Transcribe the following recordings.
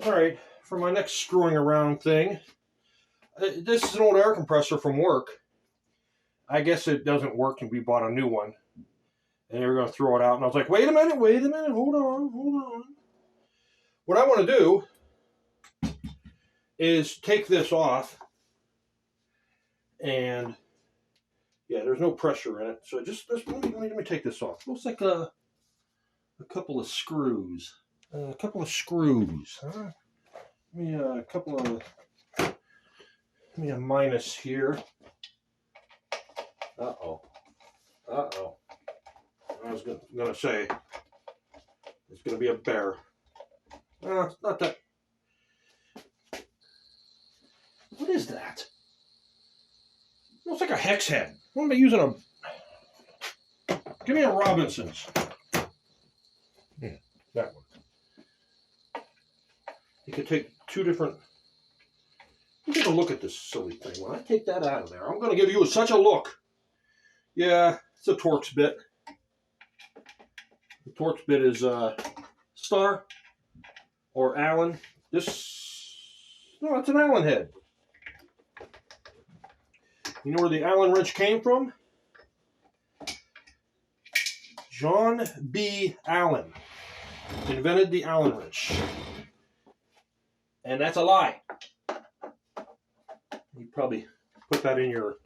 Alright, for my next screwing around thing, this is an old air compressor from work. I guess it doesn't work and we bought a new one. And they were going to throw it out. And I was like, wait a minute, hold on. What I want to do is take this off. And, yeah, there's no pressure in it. So just let me take this off. Looks like a couple of screws. Huh? Give me a minus here. Uh-oh. I was going to say, it's going to be a bear. It's not that. What is that? Looks like a hex head. What am I using a... Give me a Robinson's. Yeah, that one. You could take two different... Take a look at this silly thing. When I take that out of there, I'm going to give you such a look. Yeah, it's a Torx bit. The Torx bit is Star or Allen. No, it's an Allen head. You know where the Allen wrench came from? John B. Allen invented the Allen wrench. And that's a lie. You probably put that in your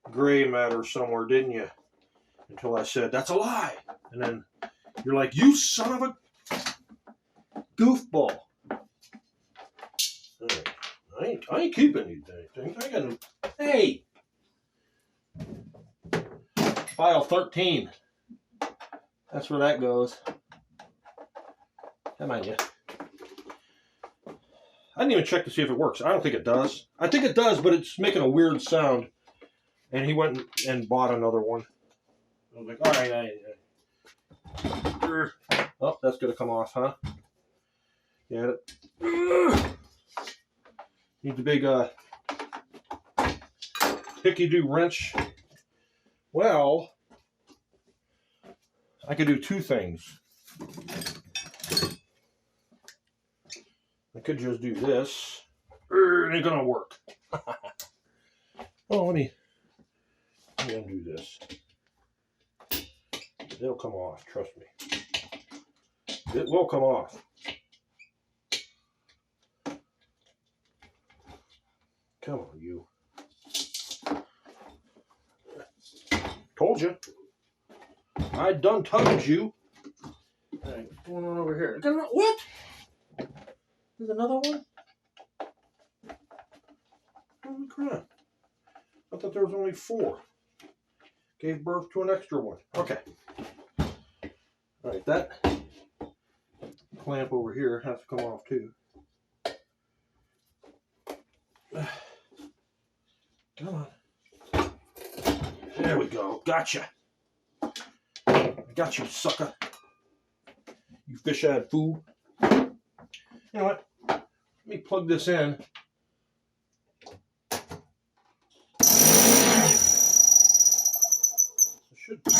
gray matter somewhere, didn't you? Until I said, that's a lie. And then you're like, you son of a goofball. I ain't keeping these things. I got no... Hey! File 13. That's where that goes. Come on, you. I didn't even check to see if it works. I don't think it does. I think it does, but it's making a weird sound. And he went and bought another one. I was like, all right. Oh, that's going to come off, huh? Yeah. Need the big Hickydo wrench. Well, I could do two things. I could just do this. It ain't gonna work. Oh, let me undo this. It'll come off, trust me. It will come off. Come on, you. Told you. I done told you. All right, what's going on over here? What? There's another one? Holy crap. I thought there was only 4. Gave birth to an extra one. Okay. Alright, that clamp over here has to come off too. Come on. There we go. Gotcha. I got you, sucker. You fish-eyed fool. You know what? Let me plug this in. It should be.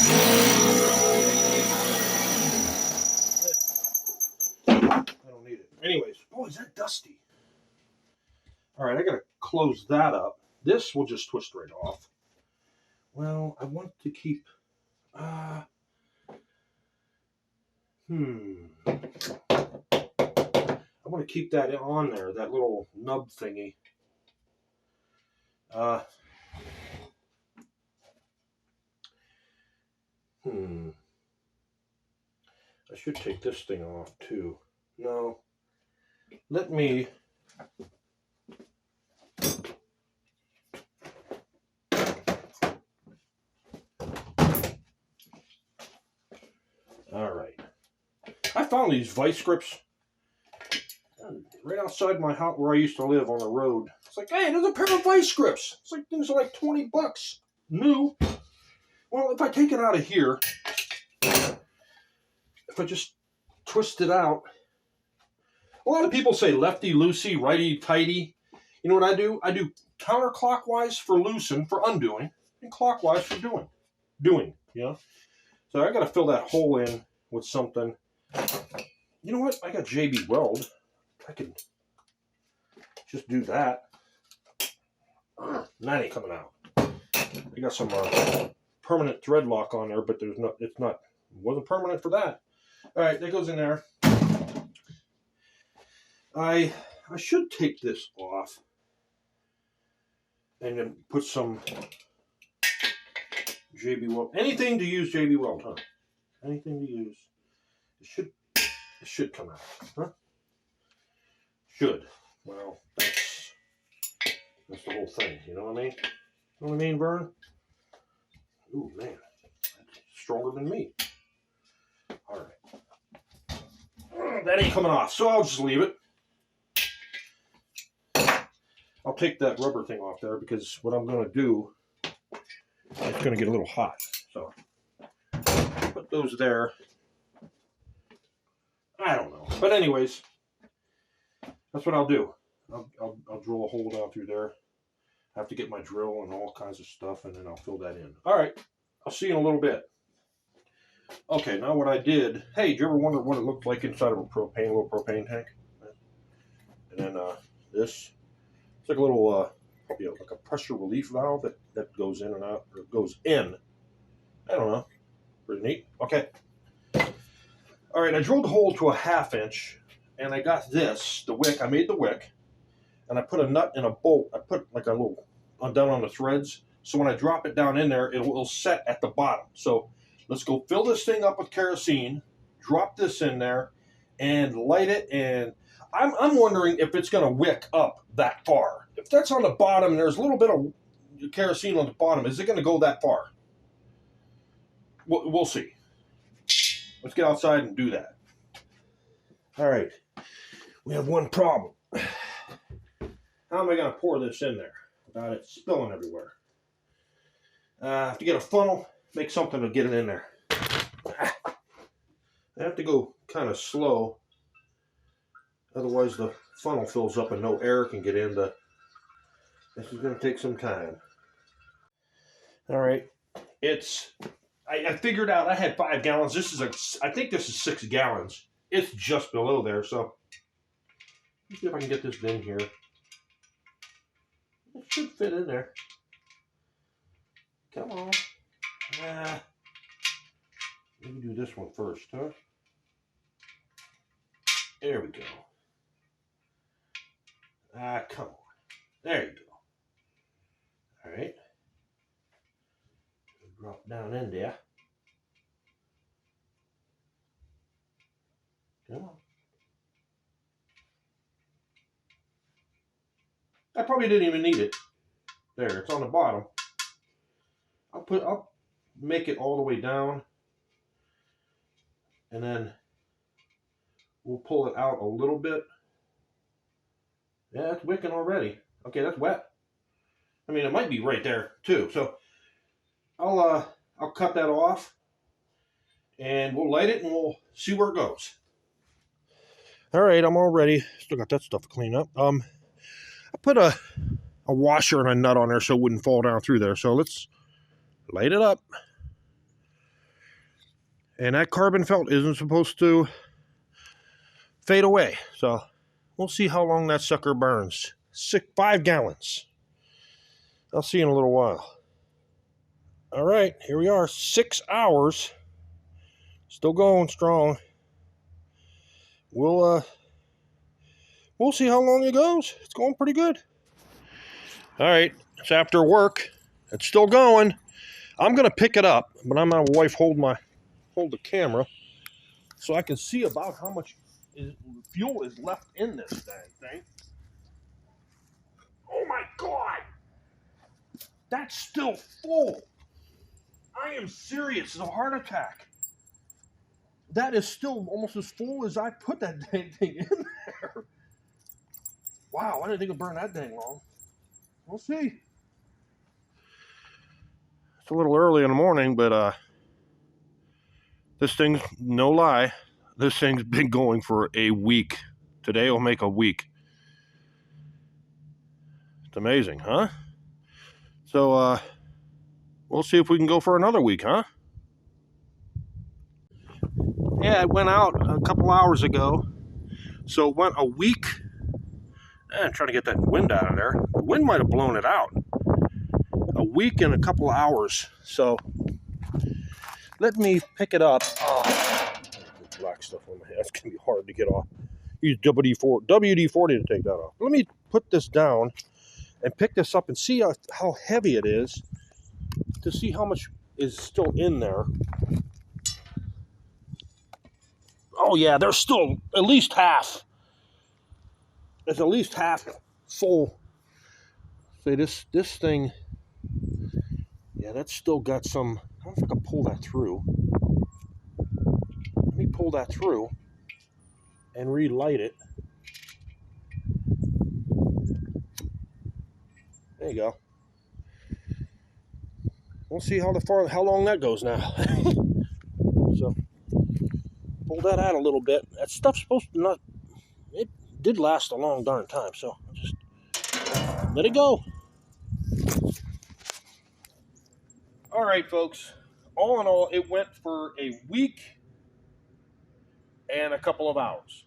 I don't need it. Anyways, boy, is that dusty. Alright, I gotta close that up. This will just twist right off. Well, I want to keep... I want to keep that on there, that little nub thingy. I should take this thing off too. No. Let me... Alright. I found these vice grips right outside my house where I used to live on the road. It's like, hey, there's a pair of vice grips. It's like, things are like 20 bucks. New. Well, if I take it out of here, if I just twist it out, a lot of people say lefty loosey, righty tighty. You know what I do? I do counterclockwise for loosen, for undoing, and clockwise for doing, you know? So I got to fill that hole in with something. You know what? I got JB Weld. I can just do that. That ain't coming out. I got some permanent thread lock on there, but there's not. It wasn't permanent for that. All right, that goes in there. I should take this off and then put some JB Weld. Anything to use JB Weld, huh? Anything to use. It should come out, huh? Should. Well, that's the whole thing. You know what I mean? You know what I mean, Vern? Ooh, man, that's stronger than me. All right, that ain't coming off, so I'll just leave it. I'll take that rubber thing off there because what I'm going to do, it's going to get a little hot. So put those there. I don't know, but anyways, that's what I'll do. I'll drill a hole down through there. I have to get my drill and all kinds of stuff, and then I'll fill that in. All right, I'll see you in a little bit. Okay, now what I did. Hey, did you ever wonder what it looked like inside of a little propane tank? And then this. It's like a little, like a pressure relief valve that goes in and out, or goes in. I don't know. Pretty neat. Okay. All right, I drilled the hole to a 1/2 inch, and I got this, the wick. I made the wick, and I put a nut and a bolt. I put like a little down on the threads, so when I drop it down in there, it will set at the bottom. So let's go fill this thing up with kerosene, drop this in there, and light it, and I'm wondering if it's going to wick up that far. If that's on the bottom and there's a little bit of kerosene on the bottom, is it going to go that far? We'll see. Let's get outside and do that. All right. We have one problem. How am I going to pour this in there without it spilling everywhere? I have to get a funnel, make something to get it in there. I have to go kind of slow. Otherwise the funnel fills up and no air can get in. This is going to take some time. All right. I figured out I had 5 gallons. I think this is 6 gallons. It's just below there. So let's see if I can get this in here. It should fit in there. Come on. Maybe do this one first, huh? There we go. Come on. There you go. All right. Drop down in there. Come on. I probably didn't even need it. There, it's on the bottom. I'll make it all the way down, and then we'll pull it out a little bit. Yeah, it's wicking already. Okay, that's wet. I mean, it might be right there too. So I'll cut that off, and we'll light it, and we'll see where it goes. All right, I'm all ready. Still got that stuff to clean up. I put a washer and a nut on there so it wouldn't fall down through there. So let's light it up. And that carbon felt isn't supposed to fade away. So we'll see how long that sucker burns. 5 gallons. I'll see you in a little while. All right, here we are. 6 hours. Still going strong. We'll see how long it goes. It's going pretty good. All right, it's after work. It's still going. I'm gonna pick it up, but I'm gonna have my wife hold the camera so I can see about how much fuel is left in this thing. Oh my God, that's still full. I am serious. It's a heart attack. That is still almost as full as I put that dang thing in there. Wow, I didn't think it'd burn that dang long. We'll see. It's a little early in the morning, but this thing's, no lie, this thing's been going for a week. Today will make a week. It's amazing, huh? So, we'll see if we can go for another week, huh? Yeah, it went out a couple hours ago. So it went a week And trying to get that wind out of there. The wind might have blown it out. A week and a couple of hours. So let me pick it up. Oh, black stuff on my head. That's gonna be hard to get off. Use WD-40 to take that off. Let me put this down and pick this up and see how heavy it is, to see how much is still in there. Oh yeah, there's still at least half. It's at least half full. See, this thing, yeah, that's still got some. I don't know if I can pull that through. Let me pull that through and relight it. There you go. We'll see how long that goes now. So pull that out a little bit. That stuff's supposed to not. It did last a long darn time, so just let it go. All right, folks. All in all, it went for a week and a couple of hours.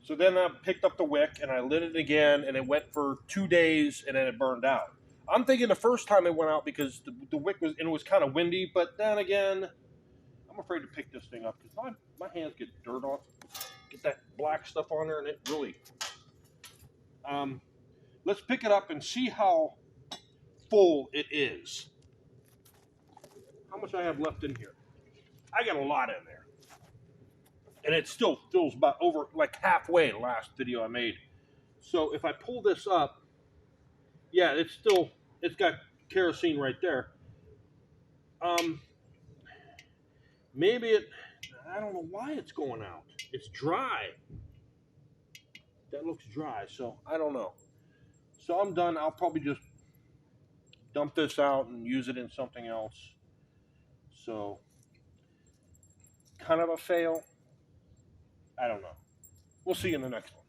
So then I picked up the wick and I lit it again, and it went for 2 days, and then it burned out. I'm thinking the first time it went out because the wick was kind of windy, but then again, I'm afraid to pick this thing up because my hands get dirt on, get that black stuff on there, and it really. Let's pick it up and see how full it is. How much I have left in here? I got a lot in there, and it still fills about over like halfway. The last video I made. So if I pull this up, yeah, it's got kerosene right there. Maybe I don't know why it's going out. It's dry. That looks dry, so I don't know. So I'm done. I'll probably just dump this out and use it in something else. So kind of a fail. I don't know. We'll see you in the next one.